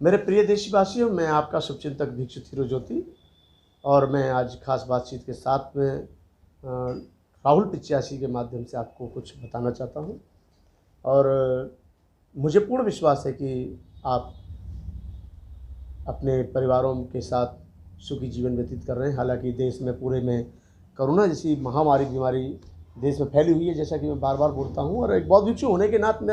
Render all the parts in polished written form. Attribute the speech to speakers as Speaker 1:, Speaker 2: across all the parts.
Speaker 1: मेरे प्रिय देशवासियों, मैं आपका शुभचिंतक दीक्षित हीरो ज्योति और मैं आज खास बातचीत के साथ में राहुल पिचासी के माध्यम से आपको कुछ बताना चाहता हूं। और मुझे पूर्ण विश्वास है कि आप अपने परिवारों के साथ सुखी जीवन व्यतीत कर रहे हैं। हालांकि देश में पूरे में कोरोना जैसी महामारी बीमारी देश में फैली हुई है, जैसा कि मैं बार बार बोलता हूं। और एक बौद्ध भिक्षु होने के नाते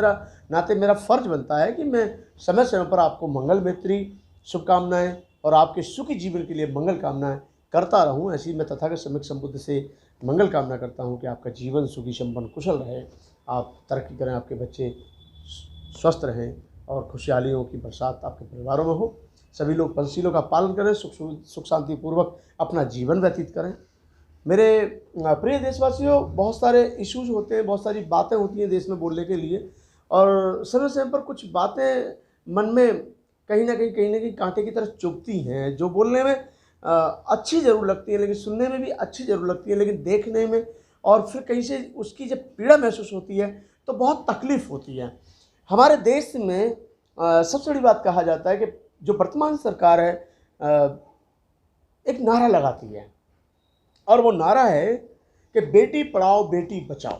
Speaker 1: मेरा फ़र्ज बनता है कि मैं समय समय पर आपको मंगल मैत्री शुभकामनाएं और आपके सुखी जीवन के लिए मंगल कामनाएं करता रहूं। ऐसी मैं तथागत सम्यक संबुद्ध से मंगल कामना करता हूं कि आपका जीवन सुखी संपन्न कुशल रहे, आप तरक्की करें, आपके बच्चे स्वस्थ रहें और खुशहालियों की बरसात आपके परिवारों में हो। सभी लोग पंचशीलों का पालन करें, सुख शांति पूर्वक अपना जीवन व्यतीत करें। मेरे प्रिय देशवासियों, बहुत सारे इश्यूज होते हैं, बहुत सारी बातें होती हैं देश में बोलने के लिए, और समय समय पर कुछ बातें मन में कहीं ना कहीं कांटे की तरह चुभती हैं, जो बोलने में अच्छी ज़रूर लगती है, लेकिन सुनने में भी अच्छी ज़रूर लगती है, लेकिन देखने में और फिर कहीं से उसकी जब पीड़ा महसूस होती है तो बहुत तकलीफ़ होती है। हमारे देश में सबसे बड़ी बात कहा जाता है कि जो वर्तमान सरकार है एक नारा लगाती है, और वो नारा है कि बेटी पढ़ाओ बेटी बचाओ।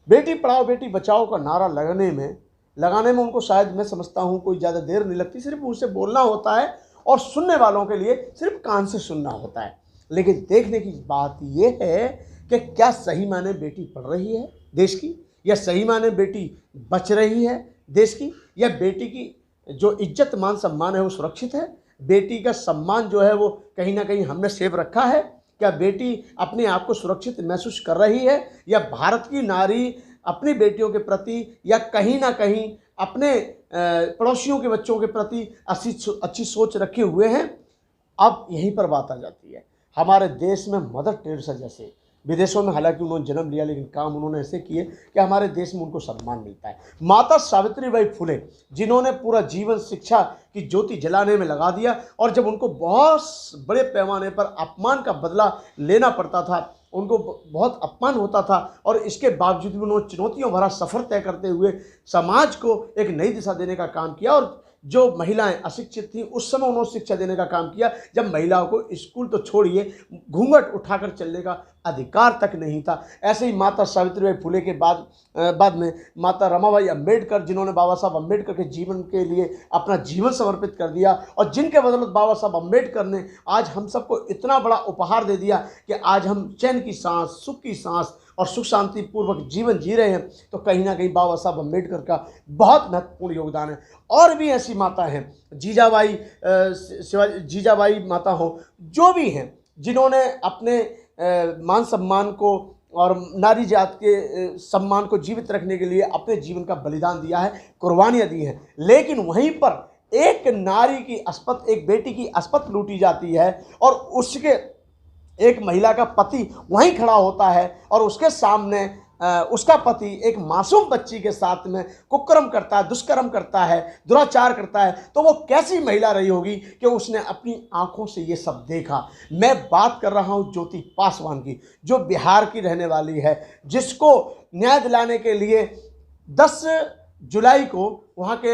Speaker 1: बेटी पढ़ाओ बेटी बचाओ का नारा लगाने में उनको शायद मैं समझता हूँ कोई ज़्यादा देर नहीं लगती। सिर्फ उसे बोलना होता है और सुनने वालों के लिए सिर्फ कान से सुनना होता है। लेकिन देखने की बात ये है कि क्या सही माने बेटी पढ़ रही है देश की, या सही माने बेटी बच रही है देश की, या बेटी की जो इज्जत मान सम्मान है वो सुरक्षित है, बेटी का सम्मान जो है वो कहीं ना कहीं हमने सेव रखा है। क्या बेटी अपने आप को सुरक्षित महसूस कर रही है, या भारत की नारी अपनी बेटियों के प्रति या कहीं ना कहीं अपने पड़ोसियों के बच्चों के प्रति अच्छी सोच रखे हुए हैं? अब यहीं पर बात आ जाती है। हमारे देश में मदर टेरेसा जैसे, विदेशों में हालांकि उन्होंने जन्म लिया लेकिन काम उन्होंने ऐसे किए कि हमारे देश में उनको सम्मान मिलता है। माता सावित्रीबाई फुले, जिन्होंने पूरा जीवन शिक्षा की ज्योति जलाने में लगा दिया, और जब उनको बहुत बड़े पैमाने पर अपमान का बदला लेना पड़ता था, उनको बहुत अपमान होता था, और इसके बावजूद भी उन्होंने चुनौतियों भरा सफ़र तय करते हुए समाज को एक नई दिशा देने का काम किया। और जो महिलाएं अशिक्षित थीं उस समय उन्होंने शिक्षा देने का काम किया, जब महिलाओं को स्कूल तो छोड़िए घूंघट उठाकर चलने का अधिकार तक नहीं था। ऐसे ही माता सावित्रीबाई फुले के बाद में माता रमाबाई अम्बेडकर, जिन्होंने बाबा साहब अम्बेडकर के जीवन के लिए अपना जीवन समर्पित कर दिया, और जिनके बदौलत बाबा साहब अम्बेडकर ने आज हम सबको इतना बड़ा उपहार दे दिया कि आज हम चैन की सांस, सुख की सांस और सुख शांति पूर्वक जीवन जी रहे हैं। तो कहीं ना कहीं बाबा साहब अम्बेडकर का बहुत महत्वपूर्ण योगदान है। और भी ऐसी माता हैं, जीजाबाई माता हो, जो भी हैं, जिन्होंने अपने मान सम्मान को और नारी जात के सम्मान को जीवित रखने के लिए अपने जीवन का बलिदान दिया है, कुर्बानियाँ दी हैं। लेकिन वहीं पर एक नारी की एक बेटी की अस्पत लूटी जाती है, और उसके एक महिला का पति वहीं खड़ा होता है, और उसके सामने उसका पति एक मासूम बच्ची के साथ में कुकर्म करता है, दुष्कर्म करता है, दुराचार करता है। तो वो कैसी महिला रही होगी कि उसने अपनी आंखों से ये सब देखा। मैं बात कर रहा हूं ज्योति पासवान की, जो बिहार की रहने वाली है, जिसको न्याय दिलाने के लिए 10 जुलाई को वहाँ के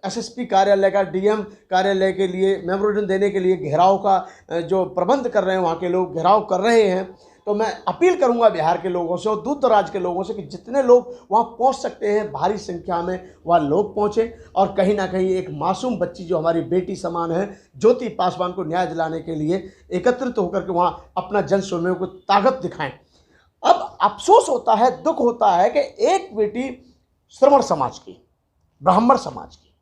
Speaker 1: एसएसपी कार्यालय का, डीएम कार्यालय के लिए मेमोरेंडम देने के लिए घेराव का जो प्रबंध कर रहे हैं, वहाँ के लोग घेराव कर रहे हैं। तो मैं अपील करूंगा बिहार के लोगों से और दूर दराज के लोगों से कि जितने लोग वहाँ पहुँच सकते हैं, भारी संख्या में वहाँ लोग पहुँचे, और कहीं ना कहीं एक मासूम बच्ची जो हमारी बेटी समान है, ज्योति पासवान को न्याय दिलाने के लिए एकत्रित होकर के वहाँ अपना जन स्वयं को ताकत दिखाएं। अब अफसोस होता है, दुख होता है कि एक बेटी श्रमण समाज की, ब्राह्मण समाज की,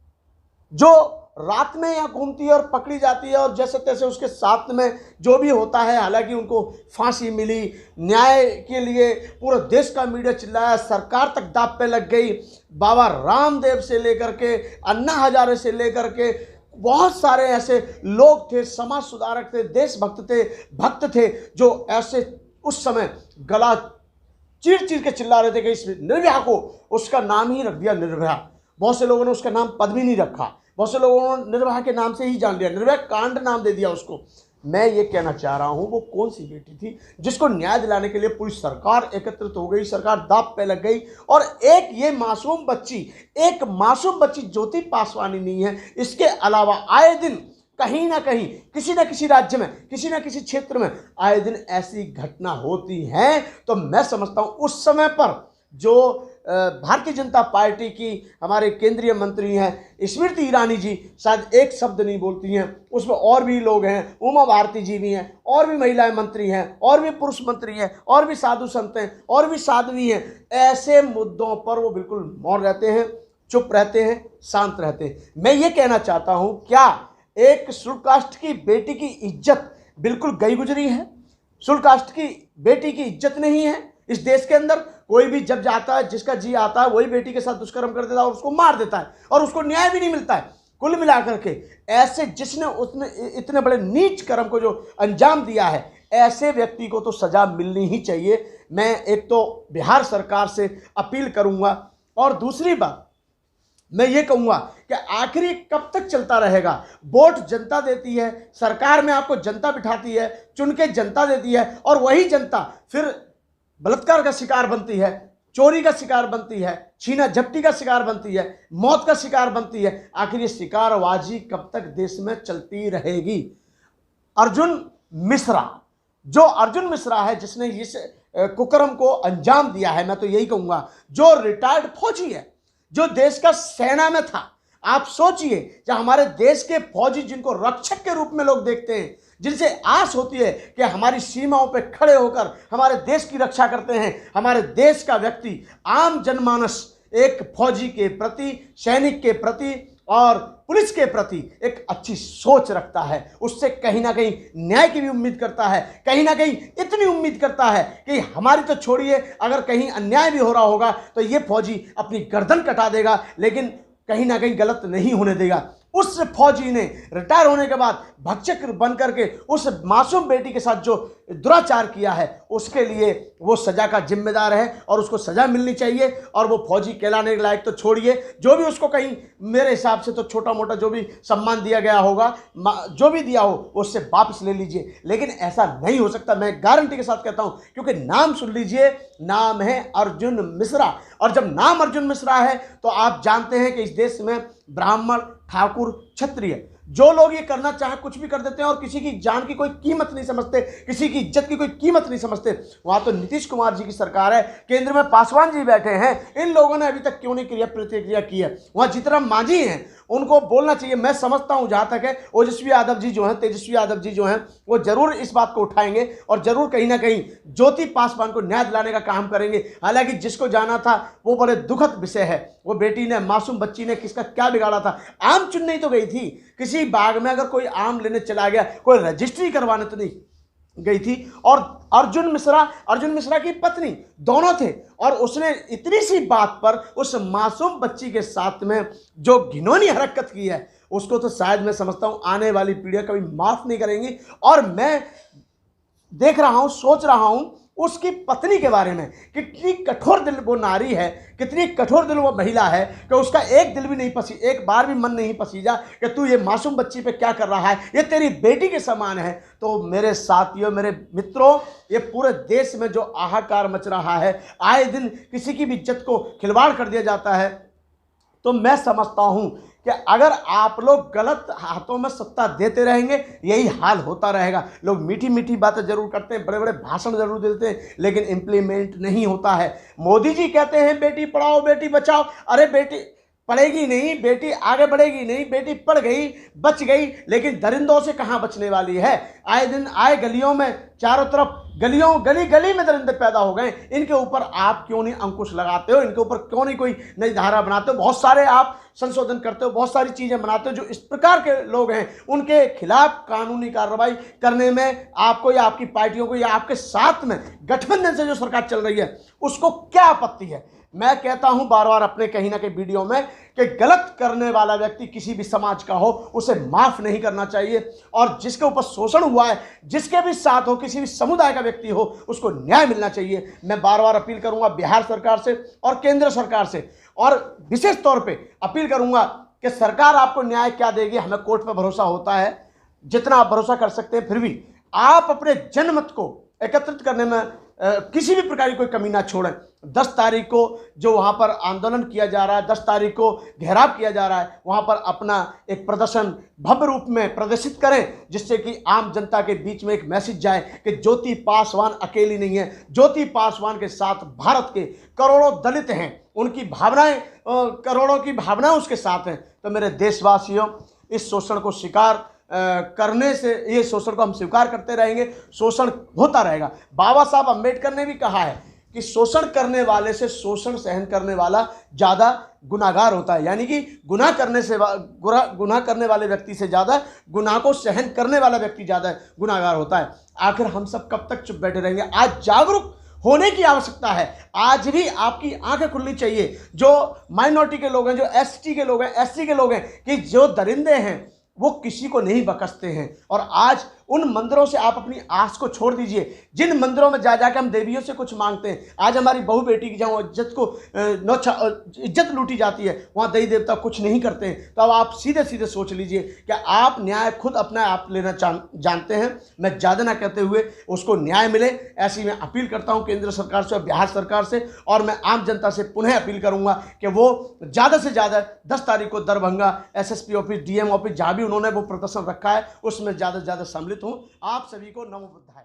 Speaker 1: जो रात में यहाँ घूमती है और पकड़ी जाती है, और जैसे तैसे उसके साथ में जो भी होता है, हालांकि उनको फांसी मिली, न्याय के लिए पूरा देश का मीडिया चिल्लाया, सरकार तक दांव पे लग गई। बाबा रामदेव से लेकर के अन्ना हजारे से लेकर के बहुत सारे ऐसे लोग थे, समाज सुधारक थे, देशभक्त थे, भक्त थे, जो ऐसे उस समय गला चीर चीर के चिल्ला रहे थे कि इस निर्भया को, उसका नाम ही रख दिया निर्भया। बहुत से लोगों ने उसका नाम पद्मिनी रखा, बहुत से लोगों ने निर्भया के नाम से ही जान लिया, निर्भया कांड नाम दे दिया उसको। मैं ये कहना चाह रहा हूँ वो कौन सी बेटी थी जिसको न्याय दिलाने के लिए पूरी सरकार एकत्रित हो गई, सरकार दांव पे लग गई, और एक मासूम बच्ची ज्योति पासवानी नहीं है। इसके अलावा आए दिन कहीं ना कहीं किसी न किसी राज्य में, किसी न किसी क्षेत्र में आए दिन ऐसी घटना होती हैं। तो मैं समझता हूँ उस समय पर जो भारतीय जनता पार्टी की हमारे केंद्रीय मंत्री हैं स्मृति ईरानी जी शायद एक शब्द नहीं बोलती हैं, उसमें और भी लोग हैं, उमा भारती जी भी हैं, और भी महिलाएं मंत्री हैं, और भी पुरुष मंत्री हैं, और भी साधु संत हैं, और भी साध्वी हैं। ऐसे मुद्दों पर वो बिल्कुल मौन रहते हैं, चुप रहते हैं, शांत रहते हैं। मैं ये कहना चाहता हूँ, क्या एक शेड्यूल कास्ट की बेटी की इज्जत बिल्कुल गई गुजरी है? शेड्यूल कास्ट की बेटी की इज्जत नहीं है इस देश के अंदर? कोई भी जब जाता है, जिसका जी आता है, वही बेटी के साथ दुष्कर्म कर देता है और उसको मार देता है, और उसको न्याय भी नहीं मिलता है। कुल मिलाकर के ऐसे जिसने उसने इतने बड़े नीच कर्म को जो अंजाम दिया है, ऐसे व्यक्ति को तो सजा मिलनी ही चाहिए। मैं एक तो बिहार सरकार से अपील करूंगा, और दूसरी बात मैं ये कहूंगा कि आखिर कब तक चलता रहेगा? वोट जनता देती है, सरकार में आपको जनता बिठाती है, चुन के जनता देती है, और वही जनता फिर बलात्कार का शिकार बनती है, चोरी का शिकार बनती है, छीना झपटी का शिकार बनती है, मौत का शिकार बनती है। आखिर ये शिकारबाजी कब तक देश में चलती रहेगी? अर्जुन मिश्रा है जिसने इस कुकर्म को अंजाम दिया है। मैं तो यही कहूंगा, जो रिटायर्ड फौजी है, जो देश का सेना में था। आप सोचिए, जब हमारे देश के फौजी जिनको रक्षक के रूप में लोग देखते हैं, जिनसे आस होती है कि हमारी सीमाओं पर खड़े होकर हमारे देश की रक्षा करते हैं, हमारे देश का व्यक्ति, आम जनमानस एक फौजी के प्रति, सैनिक के प्रति और पुलिस के प्रति एक अच्छी सोच रखता है, उससे कहीं ना कहीं न्याय की भी उम्मीद करता है, कहीं ना कहीं इतनी उम्मीद करता है कि हमारी तो छोड़िए, अगर कहीं अन्याय भी हो रहा होगा तो ये फौजी अपनी गर्दन कटा देगा, लेकिन कहीं ना कहीं गलत नहीं होने देगा। उस फौजी ने रिटायर होने के बाद भक्षक बन करके उस मासूम बेटी के साथ जो दुराचार किया है, उसके लिए वो सजा का जिम्मेदार है और उसको सजा मिलनी चाहिए। और वो फौजी कहलाने के लायक तो छोड़िए, जो भी उसको कहीं मेरे हिसाब से तो छोटा मोटा जो भी सम्मान दिया गया होगा, जो भी दिया हो, उससे वापस ले लीजिए। लेकिन ऐसा नहीं हो सकता, मैं गारंटी के साथ कहता हूं, क्योंकि नाम सुन लीजिए, नाम है अर्जुन मिश्रा। और जब नाम अर्जुन मिश्रा है तो आप जानते हैं कि इस देश में ब्राह्मण, ठाकुर, क्षत्रिय, जो लोग ये करना चाहे कुछ भी कर देते हैं और किसी की जान की कोई कीमत नहीं समझते, किसी की इज्जत की कोई कीमत नहीं समझते। वहां तो नीतीश कुमार जी की सरकार है, केंद्र में पासवान जी बैठे हैं, इन लोगों ने अभी तक क्यों नहीं प्रतिक्रिया की है? वहां जीतराम मांझी हैं, उनको बोलना चाहिए। मैं समझता हूं जहां तक है तेजस्वी यादव जी जो हैं वो जरूर इस बात को उठाएंगे और जरूर कहीं ना कहीं ज्योति पासवान को न्याय दिलाने का काम करेंगे। हालांकि जिसको जाना था वो बड़े दुखद विषय है, वो बेटी ने, मासूम बच्ची ने किसका क्या बिगाड़ा था? आम चुनने ही तो गई थी, किसी बाग में अगर कोई आम लेने चला गया, कोई रजिस्ट्री करवाने तो नहीं गई थी। और अर्जुन मिश्रा की पत्नी दोनों थे, और उसने इतनी सी बात पर उस मासूम बच्ची के साथ में जो घिनौनी हरकत की है, उसको तो शायद मैं समझता हूं आने वाली पीढ़ियां कभी माफ नहीं करेंगी। और मैं देख रहा हूं, सोच रहा हूं उसकी पत्नी के बारे में, कितनी कठोर दिल वो नारी है, कितनी कठोर दिल वो महिला है कि उसका एक बार भी मन नहीं पसीजा कि तू ये मासूम बच्ची पे क्या कर रहा है, ये तेरी बेटी के समान है। तो मेरे साथियों, मेरे मित्रों, ये पूरे देश में जो हाहाकार मच रहा है, आए दिन किसी की भी इज्जत को खिलवाड़ कर दिया जाता है, तो मैं समझता हूं कि अगर आप लोग गलत हाथों में सत्ता देते रहेंगे, यही हाल होता रहेगा। लोग मीठी मीठी बातें जरूर करते हैं, बड़े बड़े भाषण जरूर देते हैं, लेकिन इम्प्लीमेंट नहीं होता है। मोदी जी कहते हैं बेटी पढ़ाओ बेटी बचाओ, अरे बेटी पढ़ेगी नहीं, बेटी आगे बढ़ेगी नहीं, बेटी पढ़ गई, बच गई, लेकिन दरिंदों से कहाँ बचने वाली है? आए दिन आए गलियों में, चारों तरफ गली गली में दरिंदे पैदा हो गए। इनके ऊपर आप क्यों नहीं अंकुश लगाते हो? इनके ऊपर क्यों नहीं कोई नई धारा बनाते हो? बहुत सारे आप संशोधन करते हो, बहुत सारी चीजें बनाते हो। जो इस प्रकार के लोग हैं उनके खिलाफ कानूनी कार्रवाई करने में आपको या आपकी पार्टियों को या आपके साथ में गठबंधन से जो सरकार चल रही है उसको क्या आपत्ति है? मैं कहता हूं बार बार अपने कहीं ना कहीं वीडियो में कि गलत करने वाला व्यक्ति किसी भी समाज का हो, उसे माफ नहीं करना चाहिए। और जिसके ऊपर शोषण हुआ है, जिसके भी साथ हो, किसी भी समुदाय का व्यक्ति हो, उसको न्याय मिलना चाहिए। मैं बार बार अपील करूंगा बिहार सरकार से और केंद्र सरकार से, और विशेष तौर पे अपील करूंगा कि सरकार आपको न्याय क्या देगी? हमें कोर्ट पर भरोसा होता है, जितना आप भरोसा कर सकते हैं, फिर भी आप अपने जनमत को एकत्रित करने में किसी भी प्रकार की कोई कमी ना छोड़ें। 10 तारीख को जो वहाँ पर आंदोलन किया जा रहा है, 10 तारीख को घेराव किया जा रहा है, वहाँ पर अपना एक प्रदर्शन भव्य रूप में प्रदर्शित करें, जिससे कि आम जनता के बीच में एक मैसेज जाए कि ज्योति पासवान अकेली नहीं है। ज्योति पासवान के साथ भारत के करोड़ों दलित हैं, उनकी भावनाएं, करोड़ों की भावनाएं उसके साथ हैं। तो मेरे देशवासियों, इस शोषण को शिकार करने से, ये शोषण को हम स्वीकार करते रहेंगे, शोषण होता रहेगा। बाबा साहब अम्बेडकर ने भी कहा है कि शोषण करने वाले से शोषण सहन करने वाला ज़्यादा गुनाहगार होता है, यानी कि गुनाह करने वाले व्यक्ति से ज़्यादा गुनाह को सहन करने वाला व्यक्ति ज़्यादा गुनाहगार होता है। आखिर हम सब कब तक चुप बैठे रहेंगे? आज जागरूक होने की आवश्यकता है। आज भी आपकी आंखें खुलनी चाहिए, जो माइनॉरिटी के लोग हैं, जो एसटी के लोग हैं, एससी के लोग हैं, कि जो दरिंदे हैं वो किसी को नहीं बकसते हैं। और आज उन मंदिरों से आप अपनी आस को छोड़ दीजिए, जिन मंदिरों में जा जाकर हम देवियों से कुछ मांगते हैं। आज हमारी बहू बेटी की जहाँ इज्जत लूटी जाती है, वहाँ देवी देवता कुछ नहीं करते हैं। तो अब आप सीधे सीधे सोच लीजिए, क्या आप न्याय खुद अपना आप लेना जानते हैं? मैं ज़्यादा ना कहते हुए उसको न्याय मिले, ऐसी मैं अपील करता हूँ केंद्र सरकार से और बिहार सरकार से। और मैं आम जनता से पुनः अपील करूँगा कि वो ज़्यादा से ज़्यादा 10 तारीख को Darbhanga SSP office, DM office, जहाँ भी उन्होंने वो प्रदर्शन रखा है, उसमें ज़्यादा से ज़्यादा सम्मिलित हूँ। आप सभी को नमो बुद्धाय।